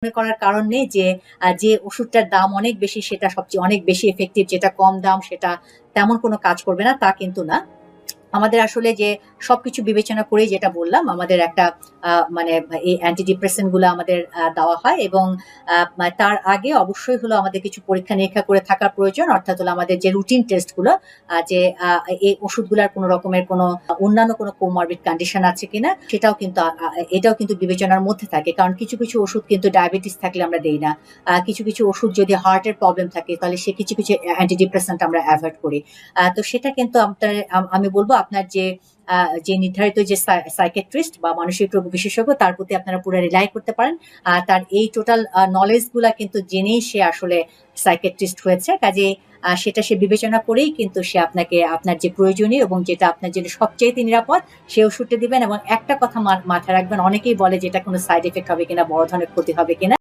মনে করার কারণ নেই যে যে ওষুধটার দাম অনেক বেশি সেটা সবচেয়ে অনেক বেশি এফেক্টিভ, যেটা কম দাম সেটা তেমন কোনো কাজ করবে না, তা কিন্তু না। আমাদের আসলে যে সবকিছু বিবেচনা করেই যেটা বললাম, আমাদের একটা মানে এই অ্যান্টি ডিপ্রেসেন্ট গুলো আমাদের দেওয়া হয়, এবং তার আগে অবশ্যই হলো আমাদের কিছু পরীক্ষা নিরীক্ষা করে থাকা প্রয়োজন, অর্থাৎ হলো আমাদের যে রুটিন টেস্ট গুলো, যে এই ওষুধগুলার কোনো রকমের কোনো অন্যান্য কোনো কোমরবিড কন্ডিশন আছে কিনা সেটাও কিন্তু এটাও কিন্তু বিবেচনার মধ্যে থাকে। কারণ কিছু কিছু ওষুধ কিন্তু ডায়াবেটিস থাকলে আমরা দেই না, কিছু কিছু ওষুধ যদি হার্টের প্রবলেম থাকে তাহলে সে কিছু কিছু অ্যান্টি ডিপ্রেসেন্ট আমরা অ্যাভয়েড করি। তো সেটা কিন্তু আমি বলবো আপনার যে নির্ধারিত যে সাইকিয়াট্রিস্ট বা মানসিক রোগ বিশেষজ্ঞ তার প্রতি আপনারা পুরো রিলাই করতে পারেন। তার এই টোটাল নলেজ গুলা কিন্তু জেনেই সে আসলে সাইকিয়াট্রিস্ট হয়েছে, কাজে সেটা সে বিবেচনা করেই কিন্তু সে আপনাকে আপনার যে প্রয়োজনীয় এবং যেটা আপনার জন্য সবচেয়ে নিরাপদ সে ওষুধটা দিবেন। এবং একটা কথা মাথায় রাখবেন, অনেকেই বলে যে এটা কোনো সাইড এফেক্ট হবে কিনা, বড় ধরনের ক্ষতি হবে কিনা।